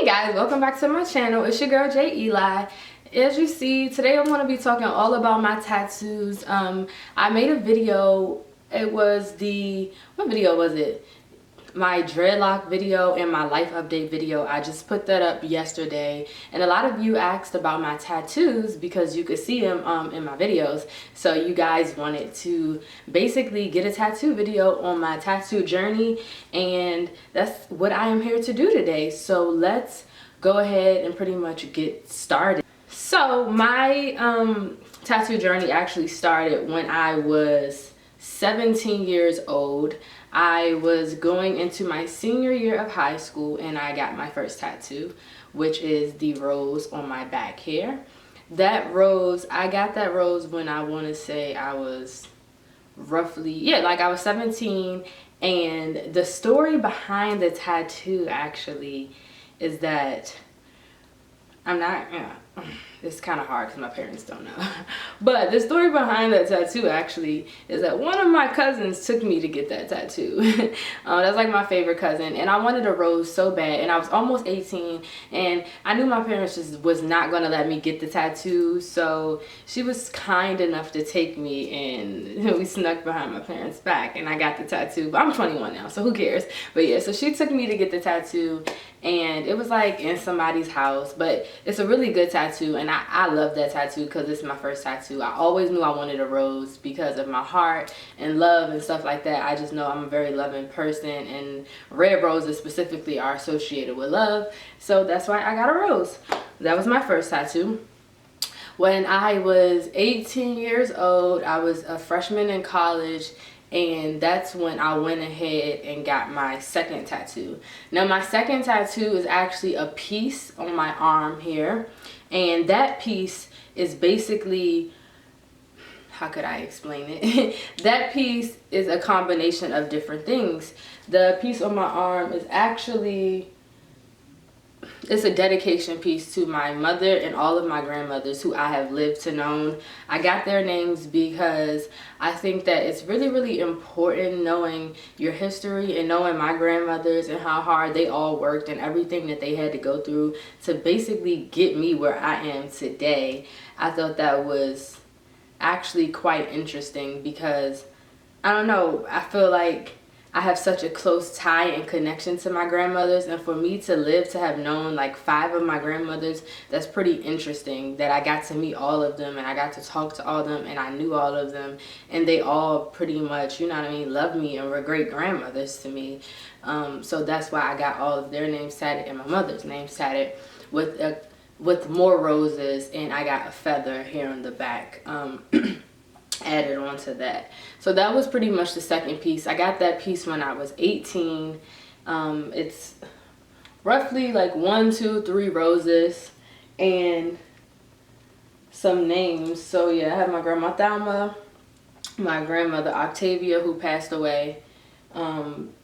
Hey guys, welcome back to my channel. It's your girl Jay Eli. As you see, today I'm going to be talking all about my tattoos. I made a video. It was what video was it? My dreadlock video and my life update video. I just put that up yesterday, and a lot of you asked about my tattoos because you could see them in my videos. So you guys wanted to basically get a tattoo video on my tattoo journey, and that's what I am here to do today. So let's go ahead and pretty much get started. So my tattoo journey actually started when I was 17 years old. I was going into my senior year of high school and I got my first tattoo, which is the rose on my back here. That rose, I got that rose when I want to say I was roughly, I was 17. And the story behind the tattoo actually is that it's kind of hard because my parents don't know. But the story behind that tattoo actually is that one of my cousins took me to get that tattoo. That's like my favorite cousin, and I wanted a rose so bad, and I was almost 18, and I knew my parents just was not going to let me get the tattoo, so she was kind enough to take me, and we snuck behind my parents' back, and I got the tattoo. But I'm 21 now, so who cares? But yeah, so she took me to get the tattoo, and it was like in somebody's house, but it's a really good tattoo, and I love that tattoo because it's my first tattoo. I always knew I wanted a rose because of my heart and love and stuff like that. I just know I'm a very loving person, and red roses specifically are associated with love, so that's why I got a rose. That was my first tattoo. When I was 18 years old, I was a freshman in college, and that's when I went ahead and got my second tattoo. Now my second tattoo is actually a piece on my arm here, and that piece is basically, how could I explain it? That piece is a combination of different things. The piece on my arm is actually, it's a dedication piece to my mother and all of my grandmothers who I have lived to know. I got their names because I think that it's really, really important knowing your history and knowing my grandmothers and how hard they all worked and everything that they had to go through to basically get me where I am today. I thought that was actually quite interesting because, I don't know, I feel like I have such a close tie and connection to my grandmothers, and for me to live to have known like 5 of my grandmothers, that's pretty interesting that I got to meet all of them and I got to talk to all of them and I knew all of them, and they all pretty much, you know what I mean, loved me and were great grandmothers to me. So that's why I got all of their names tatted and my mother's name tatted with more roses, and I got a feather here on the back added onto that. So that was pretty much the second piece. I got that piece when I was 18. It's roughly like 1, 2, 3 roses and some names. So yeah, I have my grandma Thelma, my grandmother Octavia, who passed away.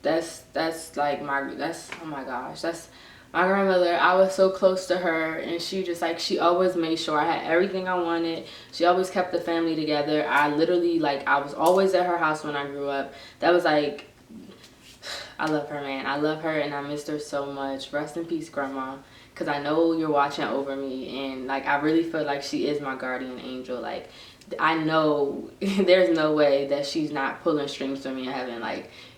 That's oh my gosh, that's my grandmother. I was so close to her, and she always made sure I had everything I wanted. She always kept the family together. I literally, I was always at her house when I grew up. That was I love her, man. I love her, and I missed her so much. Rest in peace, Grandma, because I know you're watching over me, and I really feel like she is my guardian angel. I know there's no way that she's not pulling strings for me in heaven.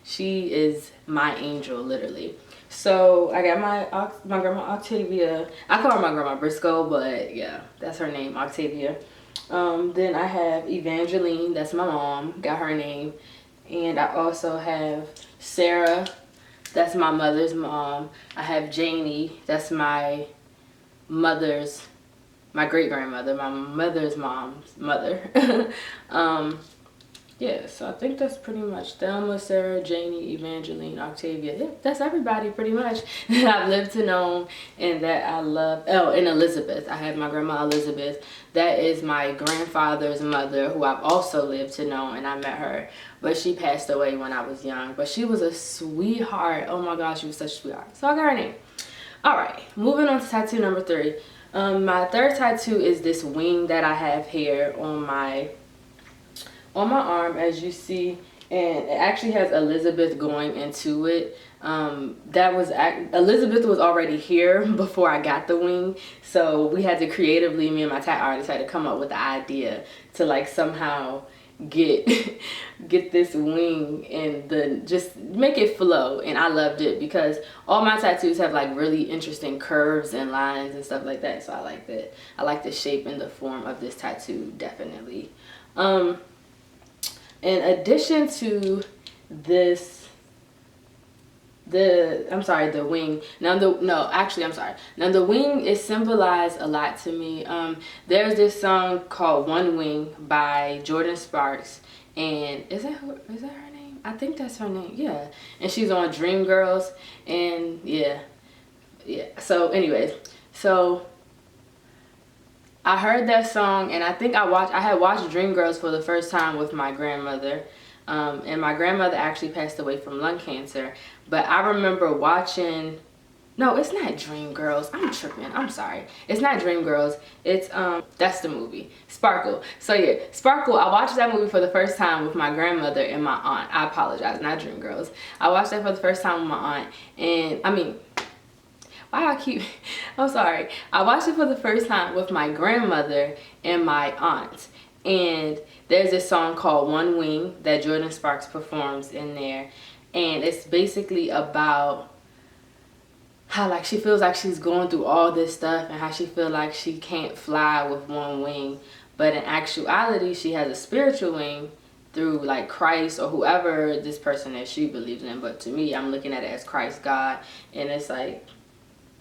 She is my angel, literally. So I got my grandma Octavia. I call her my grandma Briscoe, but yeah, that's her name, Octavia. Then I have Evangeline, that's my mom, got her name. And I also have Sarah, that's my mother's mom. I have Janie, that's my great grandmother, my mother's mom's mother. Yeah, so I think that's pretty much Thelma, Sarah, Janie, Evangeline, Octavia. Yeah, that's everybody pretty much that I've lived to know and that I love. Oh, and Elizabeth. I have my grandma Elizabeth. That is my grandfather's mother, who I've also lived to know, and I met her. But she passed away when I was young. But she was a sweetheart. Oh my gosh, she was such a sweetheart. So I got her name. All right, moving on to tattoo number 3. My third tattoo is this wing that I have here on my arm, as you see, and it actually has Elizabeth going into it. Elizabeth was already here before I got the wing, so we had to creatively, me and my tat artist had to come up with the idea to like somehow get get this wing and just make it flow. And I loved it because all my tattoos have like really interesting curves and lines and stuff like that, so I like that. I like the shape and the form of this tattoo, definitely. In addition to this, the wing. Now the wing is symbolized a lot to me. There's this song called One Wing by Jordan Sparks, and is that her name? I think that's her name. Yeah, and she's on Dreamgirls, and yeah. So anyways, so I heard that song, and I think I had watched Dreamgirls for the first time with my grandmother. And my grandmother actually passed away from lung cancer. But I remember watching, no, it's not Dreamgirls. I'm tripping. I'm sorry. It's not Dreamgirls. It's, that's the movie. Sparkle. So yeah, Sparkle. I watched that movie for the first time with my grandmother and my aunt. I apologize, not Dreamgirls. I watched that for the first time with my aunt. And, I'm sorry. I watched it for the first time with my grandmother and my aunt. And there's this song called One Wing that Jordan Sparks performs in there. And it's basically about how like she feels like she's going through all this stuff and how she feels like she can't fly with one wing. But in actuality, she has a spiritual wing through like Christ or whoever this person is she believes in. But to me, I'm looking at it as Christ, God. And it's like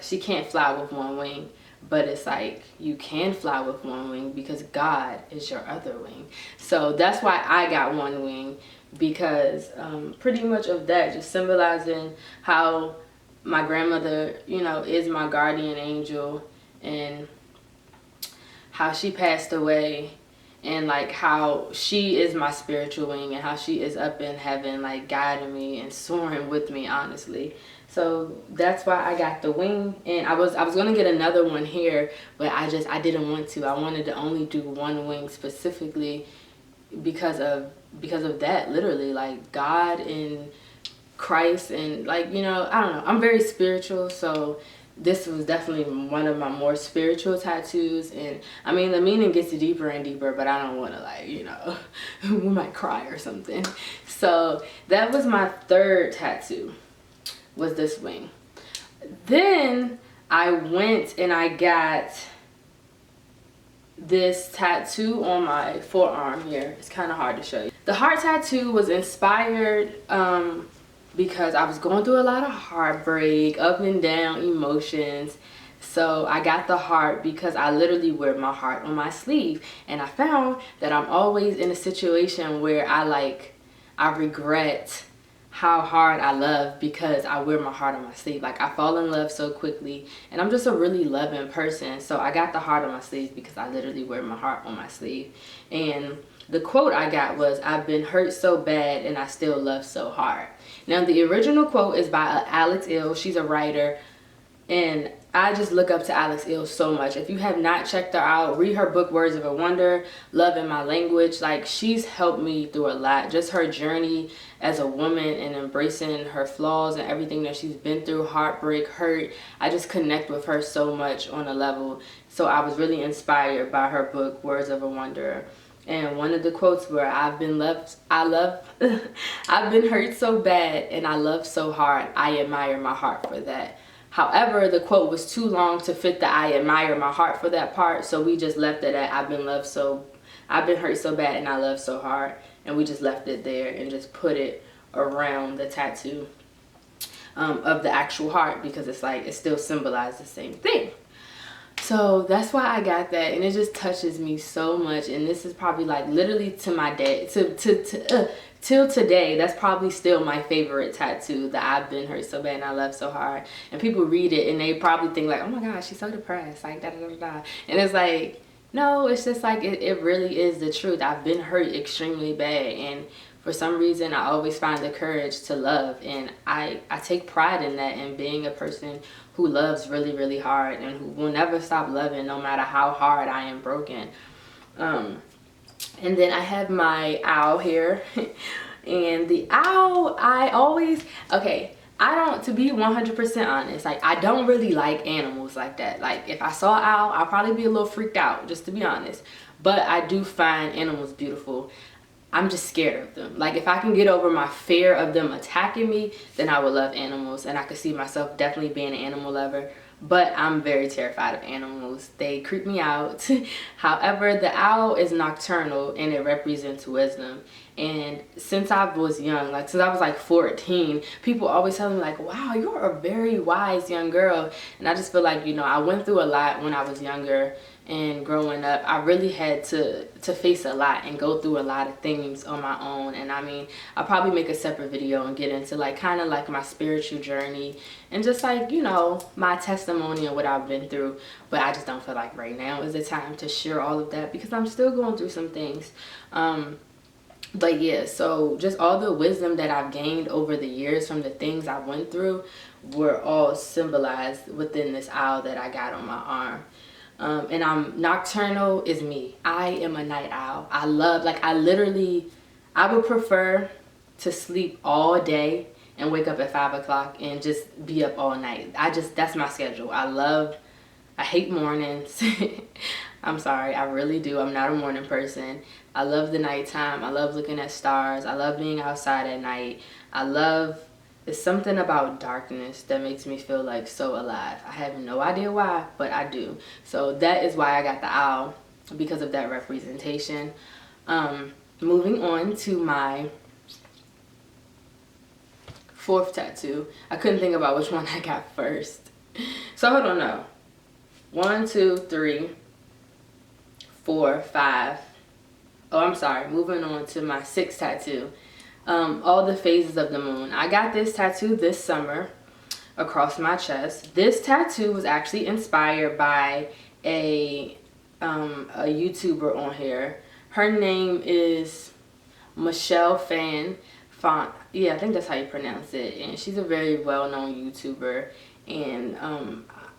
she can't fly with one wing. But it's like you can fly with one wing because God is your other wing. So that's why I got one wing, because pretty much of that, just symbolizing how my grandmother, is my guardian angel, and how she passed away, and like how she is my spiritual wing, and how she is up in heaven like guiding me and soaring with me, honestly. So that's why I got the wing. And I was gonna get another one here, but I didn't want to. I wanted to only do one wing specifically because of that, literally, like God and Christ, and like, I don't know, I'm very spiritual, so this was definitely one of my more spiritual tattoos. And I mean, the meaning gets deeper and deeper, but I don't want to, like, we might cry or something. So that was my third tattoo, was this wing. Then I went and I got this tattoo on my forearm here. It's kind of hard to show you. The heart tattoo was inspired because I was going through a lot of heartbreak, up and down emotions. So I got the heart because I literally wear my heart on my sleeve. And I found that I'm always in a situation where I regret how hard I love because I wear my heart on my sleeve. Like, I fall in love so quickly, and I'm just a really loving person. So I got the heart on my sleeve because I literally wear my heart on my sleeve. And the quote I got was, "I've been hurt so bad and I still love so hard." Now, the original quote is by Alex Ill. She's a writer, and I just look up to Alex Ill so much. If you have not checked her out, read her book, Words of a Wonder, Love in My Language. Like, she's helped me through a lot. Just her journey as a woman and embracing her flaws and everything that she's been through, heartbreak, hurt. I just connect with her so much on a level. So I was really inspired by her book, Words of a Wonder. And one of the quotes were, I've been hurt so bad and I love so hard. I admire my heart for that. However, the quote was too long to fit the I admire my heart for that part. So we just left it at, I've been hurt so bad and I love so hard. And we just left it there and just put it around the tattoo of the actual heart, because it's like, it still symbolizes the same thing. So that's why I got that, and it just touches me so much. And this is probably like literally to my day, till today, that's probably still my favorite tattoo, that I've been hurt so bad and I love so hard. And people read it and they probably think like, oh my gosh, she's so depressed, like da da da da. And it's like, no, it's just like, it really is the truth. I've been hurt extremely bad, and for some reason I always find the courage to love, and I take pride in that, and being a person who loves really, really hard and who will never stop loving no matter how hard I am broken. And then I have my owl here. And the owl, I I don't, to be 100% honest, like I don't really like animals like that. Like if I saw an owl, I'll probably be a little freaked out, just to be honest. But I do find animals beautiful. I'm just scared of them. Like if I can get over my fear of them attacking me, then I would love animals, and I could see myself definitely being an animal lover. But I'm very terrified of animals. They creep me out. However, the owl is nocturnal and it represents wisdom. And since I was young, like since I was like 14, people always tell me like, wow, you're a very wise young girl. And I just feel like, you know, I went through a lot when I was younger, and growing up I really had to face a lot and go through a lot of things on my own. And I mean, I'll probably make a separate video and get into like kind of like my spiritual journey and just like, you know, my testimony and what I've been through. But I just don't feel like right now is the time to share all of that because I'm still going through some things. But yeah, so just all the wisdom that I've gained over the years from the things I went through were all symbolized within this owl that I got on my arm. And I'm nocturnal is me. I am a night owl. I love, like I would prefer to sleep all day and wake up at 5 o'clock and just be up all night. That's my schedule. I hate mornings. I'm sorry, I really do. I'm not a morning person. I love the nighttime. I love looking at stars. I love being outside at night. It's something about darkness that makes me feel like so alive. I have no idea why, but I do. So that is why I got the owl, because of that representation. Moving on to my fourth tattoo. I couldn't think about which one I got first. So hold on now. 1, 2, 3, 4, 5. Oh, I'm sorry. Moving on to my sixth tattoo. All the phases of the moon. I got this tattoo this summer across my chest. This tattoo was actually inspired by a YouTuber on here. Her name is Michelle Font. Yeah, I think that's how you pronounce it. And she's a very well-known YouTuber. And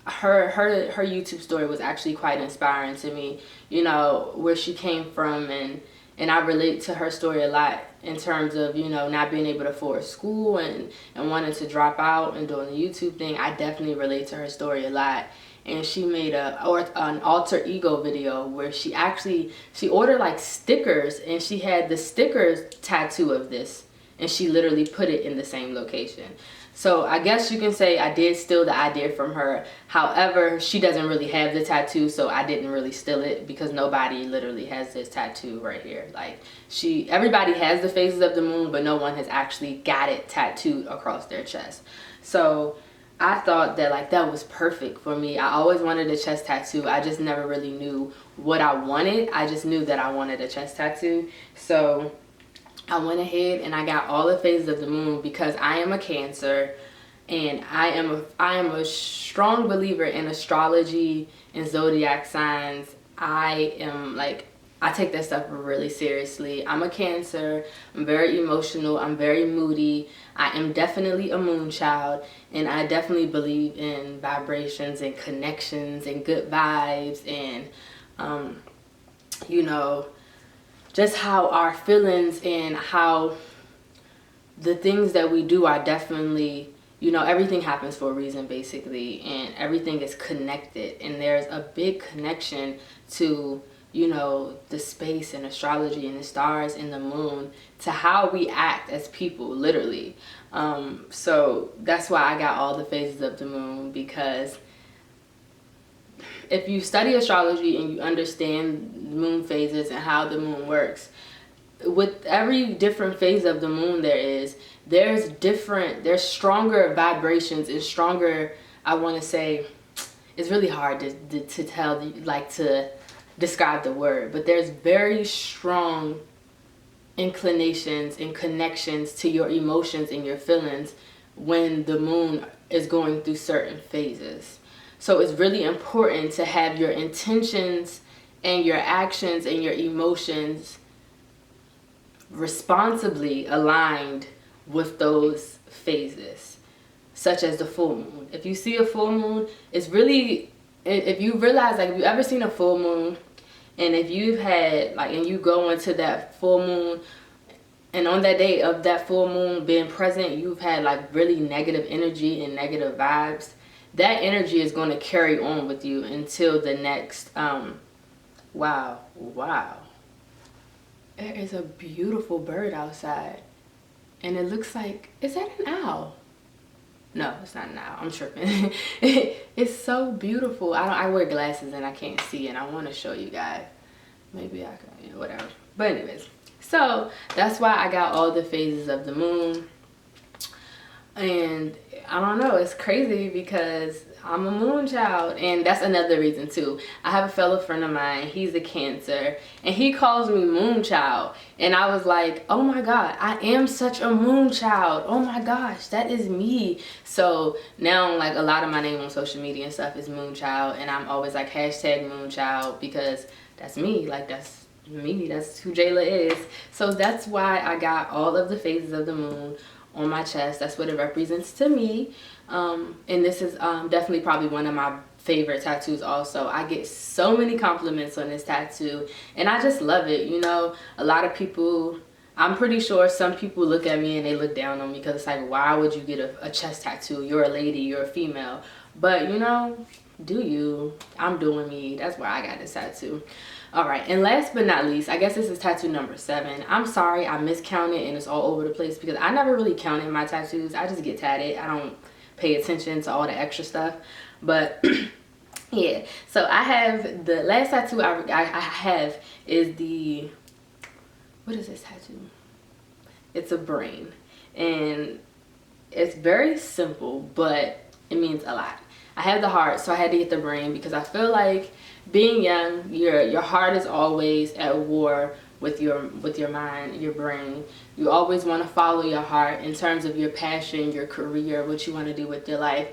her YouTube story was actually quite inspiring to me. You know, where she came from, and I relate to her story a lot in terms of, you know, not being able to afford school and wanting to drop out and doing the YouTube thing. I definitely relate to her story a lot. And she made an alter ego video where she ordered like stickers, and she had the stickers tattoo of this, and she literally put it in the same location. So I guess you can say I did steal the idea from her. However, she doesn't really have the tattoo, so I didn't really steal it, because nobody literally has this tattoo right here. Like everybody has the phases of the moon, but no one has actually got it tattooed across their chest. So I thought that like that was perfect for me. I always wanted a chest tattoo. I just never really knew what I wanted. I just knew that I wanted a chest tattoo. So I went ahead and I got all the phases of the moon because I am a Cancer, and I am a strong believer in astrology and zodiac signs. I take that stuff really seriously. I'm a Cancer. I'm very emotional. I'm very moody. I am definitely a moon child, and I definitely believe in vibrations and connections and good vibes, and you know, just how our feelings and how the things that we do are definitely, you know, everything happens for a reason basically, and everything is connected, and there's a big connection to, you know, the space and astrology and the stars and the moon to how we act as people, literally. So that's why I got all the phases of the moon, because if you study astrology and you understand moon phases and how the moon works, with every different phase of the moon there's stronger vibrations and stronger, I want to say, it's really hard to tell, like to describe the word, but there's very strong inclinations and connections to your emotions and your feelings when the moon is going through certain phases. So it's really important to have your intentions and your actions and your emotions responsibly aligned with those phases, such as the full moon. If you see a full moon, it's really, if you realize, like, if you've ever seen a full moon, and if you've had, like, and you go into that full moon and on that day of that full moon being present, you've had like really negative energy and negative vibes. That energy is going to carry on with you until the next, wow. There is a beautiful bird outside. And it looks like, is that an owl? No, it's not an owl. I'm tripping. It's so beautiful. I wear glasses and I can't see, and I want to show you guys. Maybe I can, yeah, whatever. But anyways, so that's why I got all the phases of the moon. And I don't know, it's crazy because I'm a moon child, and that's another reason too. I have a fellow friend of mine, he's a Cancer, and he calls me moon child, and I was like, oh my god, I am such a moon child. Oh my gosh, that is me. So now, like, a lot of my name on social media and stuff is moon child, and I'm always like hashtag moon child, because that's me. Like, that's me, that's who Jay Eli is. So that's why I got all of the phases of the moon on my chest. That's what it represents to me. And this is definitely probably one of my favorite tattoos also. I get so many compliments on this tattoo, and I just love it. You know, a lot of people, I'm pretty sure some people look at me and they look down on me because it's like, why would you get a chest tattoo? You're a lady, you're a female. But you know, do you. I'm doing me. That's why I got this tattoo. All right, and last but not least, I guess this is tattoo number 7. I'm sorry, I miscounted and it's all over the place because I never really counted my tattoos. I just get tatted. I don't pay attention to all the extra stuff. But yeah, so I have the last tattoo I have is the, what is this tattoo? It's a brain, and it's very simple, but it means a lot. I have the heart, so I had to get the brain because I feel like being young, your heart is always at war with your mind, your brain. You always want to follow your heart in terms of your passion, your career, what you want to do with your life.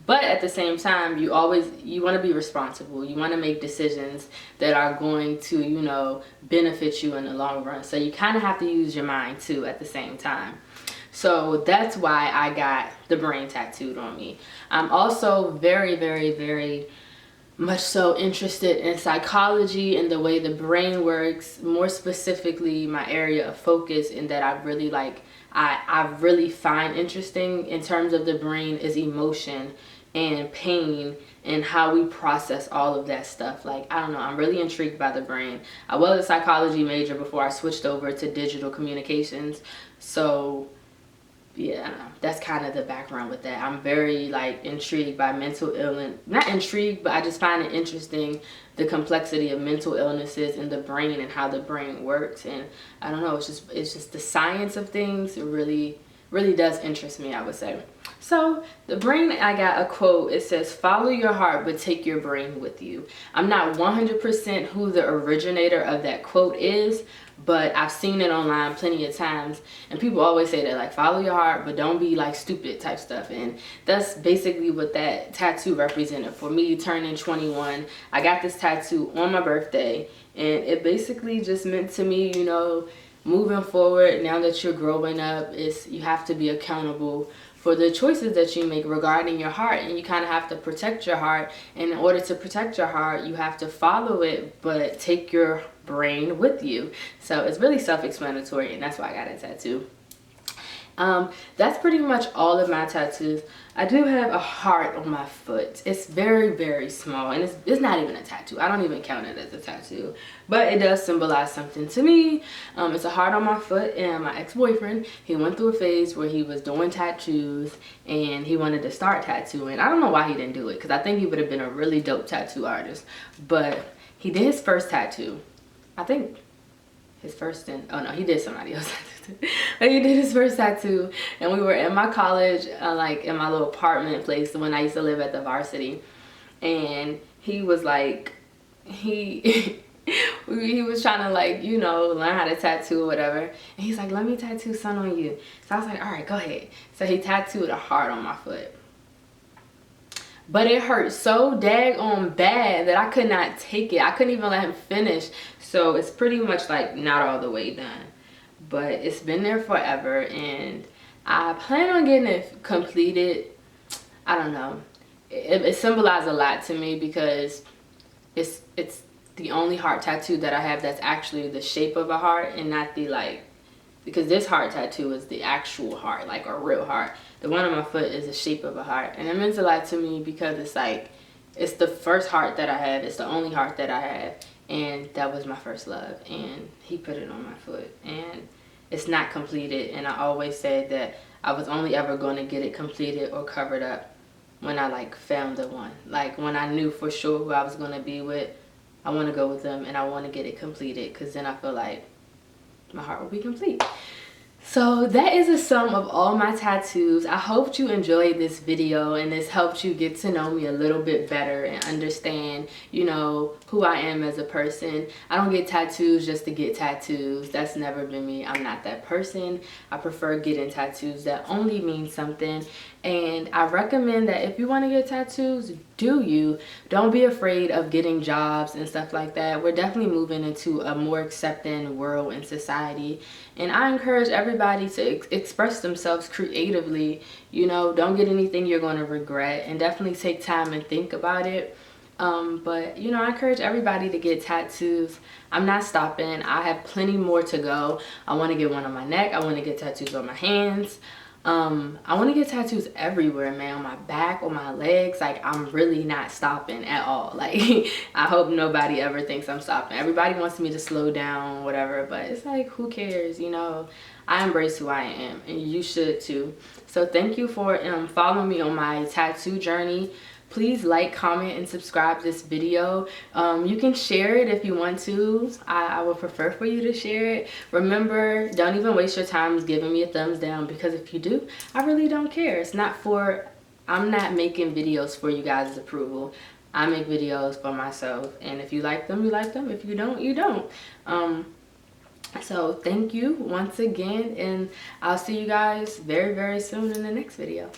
But at the same time, you want to be responsible. You want to make decisions that are going to, you know, benefit you in the long run. So you kind of have to use your mind too at the same time. So that's why I got the brain tattooed on me. I'm also very, very, very much so interested in psychology and the way the brain works, more specifically my area of focus, and that I really like, I really find interesting in terms of the brain is emotion and pain and how we process all of that stuff. Like, I don't know, I'm really intrigued by the brain. I was a psychology major before I switched over to digital communications. So yeah, that's kind of the background with that. I'm very like intrigued by mental illness. Not intrigued, but I just find it interesting, the complexity of mental illnesses in the brain and how the brain works. And I don't know, it's just the science of things. It really does interest me, I would say. So the brain, I got a quote. It says, follow your heart, but take your brain with you. I'm not 100% who the originator of that quote is, but I've seen it online plenty of times, and people always say that, like, follow your heart, but don't be like stupid type stuff. And that's basically what that tattoo represented for me turning 21. I got this tattoo on my birthday, and it basically just meant to me, you know, moving forward, now that you're growing up, you have to be accountable for the choices that you make regarding your heart, and you kind of have to protect your heart. And in order to protect your heart, you have to follow it, but take your brain with you. So it's really self-explanatory, and that's why I got a tattoo. That's pretty much all of my tattoos. I do have a heart on my foot. It's very, very small, and it's not even a tattoo. I don't even count it as a tattoo, but it does symbolize something to me. It's a heart on my foot, and my ex-boyfriend, he went through a phase where he was doing tattoos, and he wanted to start tattooing. I don't know why he didn't do it, because I think he would have been a really dope tattoo artist, but he did his first tattoo. I think his first, oh no, he did somebody else. But he did his first tattoo, and we were in my college, like in my little apartment place when I used to live at the Varsity, and he was like, he was trying to, like, you know, learn how to tattoo or whatever, and he's like, let me tattoo something on you. So I was like, all right, go ahead. So he tattooed a heart on my foot, but it hurt so daggone bad that I could not take it. I couldn't even let him finish. So it's pretty much like not all the way done, but it's been there forever, and I plan on getting it completed. I don't know. It symbolizes a lot to me because it's the only heart tattoo that I have that's actually the shape of a heart and not the, like, because this heart tattoo is the actual heart, like a real heart. The one on my foot is the shape of a heart, and it means a lot to me because it's like, it's the first heart that I have. It's the only heart that I have, and that was my first love, and he put it on my foot, and it's not completed. And I always said that I was only ever going to get it completed or covered up when I like found the one. Like when I knew for sure who I was going to be with, I want to go with them, and I want to get it completed, because then I feel like my heart will be complete. So that is a sum of all my tattoos. I hope you enjoyed this video and this helped you get to know me a little bit better and understand, you know, who I am as a person. I don't get tattoos just to get tattoos. That's never been me. I'm not that person. I prefer getting tattoos that only mean something. And I recommend that if you want to get tattoos, do you. Don't be afraid of getting jobs and stuff like that. We're definitely moving into a more accepting world and society. And I encourage everybody to express themselves creatively. You know, don't get anything you're going to regret, and definitely take time and think about it. But you know, I encourage everybody to get tattoos. I'm not stopping. I have plenty more to go. I want to get one on my neck. I want to get tattoos on my hands. I want to get tattoos everywhere, man, on my back, on my legs. Like, I'm really not stopping at all. Like, I hope nobody ever thinks I'm stopping. Everybody wants me to slow down, whatever, but it's like, who cares, you know? I embrace who I am, and you should too. So thank you for following me on my tattoo journey. Please like, comment, and subscribe to this video. You can share it if you want to. I would prefer for you to share it. Remember, don't even waste your time giving me a thumbs down, because if you do, I really don't care. It's not for, I'm not making videos for you guys' approval. I make videos for myself, and if you like them, you like them. If you don't, you don't. So thank you once again, and I'll see you guys very, very soon in the next video.